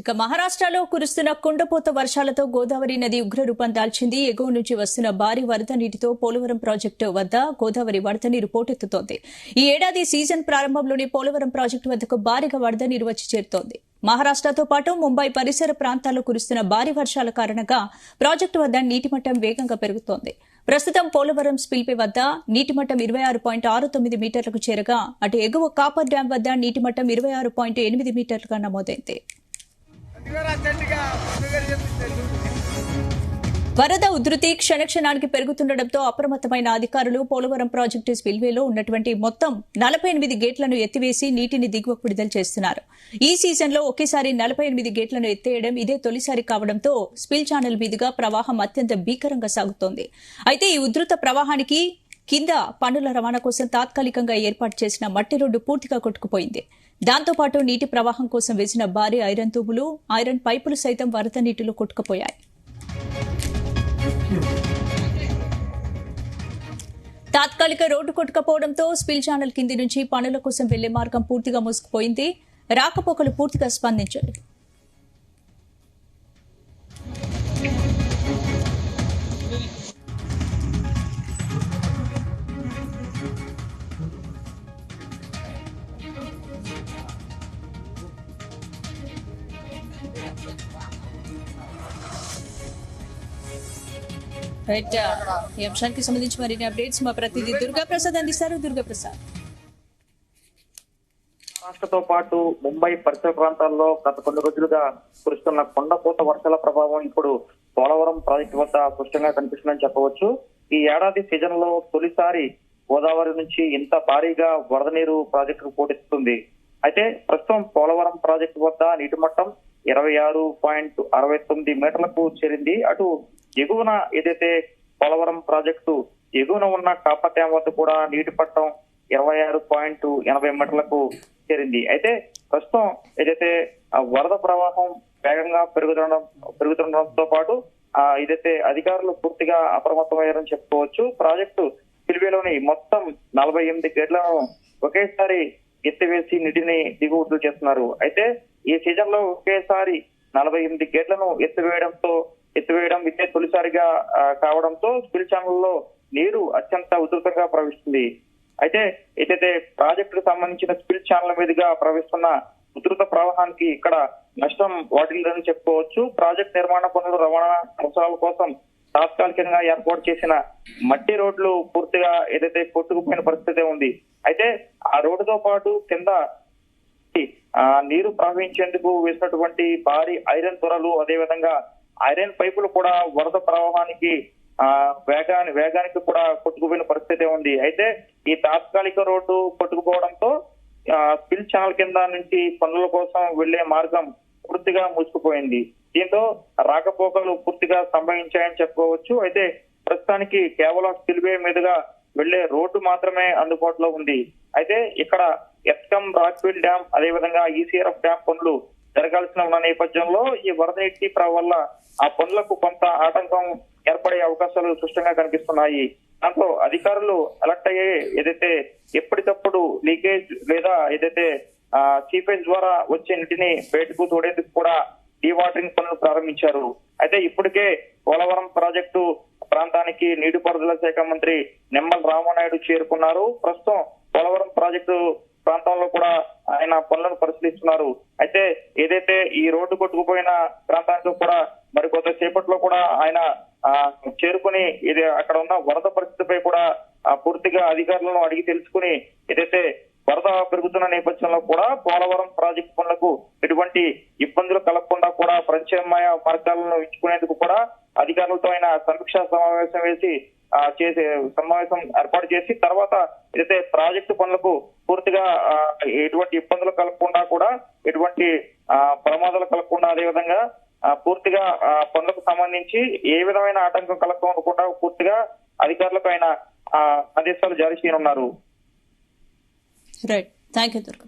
ఇక మహారాష్ట్రలో కురుస్తున్న కుండపోత వర్షాలతో గోదావరి నది ఉగ్రరూపం దాల్చింది. ఎగువ నుంచి వస్తున్న భారీ వరద నీటితో పోలవరం ప్రాజెక్టు వద్ద గోదావరి వరద నీరు పోటెత్తుతోంది. ఈ ఏడాది సీజన్ ప్రారంభంలోనే పోలవరం ప్రాజెక్టు వద్దకు భారీగా వరద నీరు వచ్చి చేరుతోంది. మహారాష్ట్రతో పాటు ముంబై పరిసర ప్రాంతాల్లో కురుస్తున్న భారీ వర్షాల కారణంగా ప్రాజెక్టు వద్ద నీటిమట్టం వేగంగా పెరుగుతోంది. ప్రస్తుతం పోలవరం స్పిల్వే వద్ద నీటిమట్టం 26.69 మీటర్లకు చేరగా అటు ఎగువ కాపర్ డ్యాం వద్ద నీటిమట్టం 26.8 మీటర్లుగా నమోదైంది. వరద ఉధృతి క్షణక్షణానికి పెరుగుతుండటంతో అప్రమత్తమైన అధికారులు పోలవరం ప్రాజెక్టు స్పిల్వేలో ఉన్నటువంటి మొత్తం 48 గేట్లను ఎత్తివేసి నీటిని దిగువకు విడుదల చేస్తున్నారు. ఈ సీజన్లో ఒకేసారి 48 గేట్లను ఎత్తేయడం ఇదే తొలిసారి కావడంతో స్పిల్ ఛానల్ మీదుగా ప్రవాహం అత్యంత భీకరంగా సాగుతోంది. అయితే ఈ ఉధృత ప్రవాహానికి కింద పనుల రవాణా కోసం తాత్కాలికంగా ఏర్పాటు చేసిన మట్టి రోడ్డు పూర్తిగా కొట్టుకుపోయింది. దాంతోపాటు నీటి ప్రవాహం కోసం వేసిన భారీ ఐరన్ తూములు, ఐరన్ పైపులు సైతం వరద నీటిలో కొట్టుకుపోయాయి. తాత్కాలిక రోడ్డు కొట్టుకపోవడంతో స్పిల్ ఛానల్ కింది నుంచి పనుల కోసం వెళ్లే మార్గం పూర్తిగా మూసుకుపోయింది. రాకపోకలు పూర్తిగా స్పందించాయి. ఈ అంశానికి సంబంధించి మరిన్ని అప్డేట్స్ మా ప్రతినిధి దుర్గాప్రసాద్ అందిస్తారు. దుర్గాప్రసాద్, రాష్ట్రతో పాటు ముంబై పరిసర ప్రాంతాల్లో గత కొన్ని రోజులుగా కురుస్తున్న కొండపోత వర్షాల ప్రభావం ఇప్పుడు పోలవరం ప్రాజెక్టు వద్ద స్పష్టంగా కనిపిస్తుందని చెప్పవచ్చు. ఈ ఏడాది సీజన్ లో తొలిసారి గోదావరి నుంచి ఇంత భారీగా వరద నీరు ప్రాజెక్టుకు పోటెత్తుతుంది. అయితే ప్రస్తుతం పోలవరం ప్రాజెక్టు వద్ద నీటి మట్టం 26.69 మీటర్లకు చేరింది. అటు ఎగువన ఏదైతే పోలవరం ప్రాజెక్టు ఎగువన ఉన్న కాపర్ డ్యాం వద్ద కూడా నీటి మట్టం 26.80 మీటర్లకు చేరింది. అయితే ప్రస్తుతం ఏదైతే వరద ప్రవాహం వేగంగా పెరుగుతుండడంతో పాటు ఏదైతే అధికారులు పూర్తిగా అప్రమత్తమయ్యారని చెప్పుకోవచ్చు. ప్రాజెక్టు స్పిల్వేలోని మొత్తం 48 గేట్లను ఒకేసారి ఎత్తివేసి నీటిని దిగువట్లు చేస్తున్నారు. అయితే ఈ సీజన్ లో ఒకేసారి 48 గేట్లను ఎత్తివేయడం ఇదే తొలిసారిగా కావడంతో స్పిల్ ఛానల్లో నీరు అత్యంత ఉధృతంగా ప్రవహిస్తుంది. అయితే ఏదైతే ప్రాజెక్టుకు సంబంధించిన స్పిల్ ఛానల్ మీదుగా ప్రవహిస్తున్న ఉధృత ప్రవాహానికి ఇక్కడ నష్టం వాటిల్లని చెప్పుకోవచ్చు. ప్రాజెక్ట్ నిర్మాణ పనులు రవాణా అవసరాల కోసం తాత్కాలికంగా ఏర్పాటు చేసిన మట్టి రోడ్లు పూర్తిగా ఏదైతే కొట్టుకుపోయిన పరిస్థితి ఉంది. అయితే ఆ రోడ్డుతో పాటు కింద నీరు ప్రవహించేందుకు వేసినటువంటి భారీ ఐరన్ త్వరలు, అదేవిధంగా ఐరన్ పైపులు కూడా వరద ప్రవాహానికి వేగానికి కూడా కొట్టుకుపోయిన పరిస్థితి ఉంది. అయితే ఈ తాత్కాలిక రోడ్డు కొట్టుకుపోవడంతో స్పిల్ ఛానల్ కింద నుంచి పనుల కోసం వెళ్లే మార్గం పూర్తిగా మూసుకుపోయింది. దీంతో రాకపోకలు పూర్తిగా సంభవించాయని చెప్పుకోవచ్చు. అయితే ప్రస్తుతానికి కేవలం స్పిల్వే మీదుగా వెళ్లే రోడ్డు మాత్రమే అందుబాటులో ఉంది. అయితే ఇక్కడ ఎస్కం రాక్వీల్ డ్యాం, అదేవిధంగా ఈసీఆర్ఎఫ్ డ్యాం పనులు జరగాల్సిన ఉన్న నేపథ్యంలో ఈ వరద నీటి వల్ల ఆ పనులకు కొంత ఆటంకం ఏర్పడే అవకాశాలు స్పష్టంగా కనిపిస్తున్నాయి. దాంతో అధికారులు అలర్ట్ అయ్యే ఏదైతే ఎప్పటికప్పుడు లీకేజ్ లేదా ఏదైతే సీపేజ్ ద్వారా వచ్చే నీటిని బయటకు తోడేందుకు కూడా డీవాటరింగ్ పనులు ప్రారంభించారు. అయితే ఇప్పటికే పోలవరం ప్రాజెక్టు ప్రాంతానికి నీటిపారుదల శాఖ మంత్రి నిమ్మల రామానాయుడు చేరుకున్నారు. ప్రస్తుతం పోలవరం ప్రాజెక్టు ప్రాంతంలో కూడా ఆయన పనులను పరిశీలిస్తున్నారు. అయితే ఏదైతే ఈ రోడ్డు కొట్టుకుపోయిన ప్రాంతానికి కూడా మరి కొంత సేపట్లో కూడా ఆయన చేరుకుని ఇది అక్కడ ఉన్న వరద పరిస్థితిపై కూడా పూర్తిగా అధికారులను అడిగి తెలుసుకుని ఏదైతే వరద పెరుగుతున్న నేపథ్యంలో కూడా పోలవరం ప్రాజెక్టు పనులకు ఎటువంటి ఇబ్బందులు కలగకుండా కూడా ప్రత్యామ్నాయ మార్గాలను ఎంచుకునేందుకు కూడా అధికారులతో ఆయన సమీక్షా సమావేశం ఏర్పాటు చేసి తర్వాత ఏదైతే ప్రాజెక్టు పనులకు పూర్తిగా ఎటువంటి ఇబ్బందులు కలగకుండా కూడా ఎటువంటి ప్రమాదాలు కలగకుండా అదేవిధంగా పూర్తిగా పనులకు సంబంధించి ఏ విధమైన ఆటంకం కలగకుండా పూర్తిగా అధికారులకు ఆయన ఆదేశాలు జారీ చేయనున్నారు. Right, thank you Durga.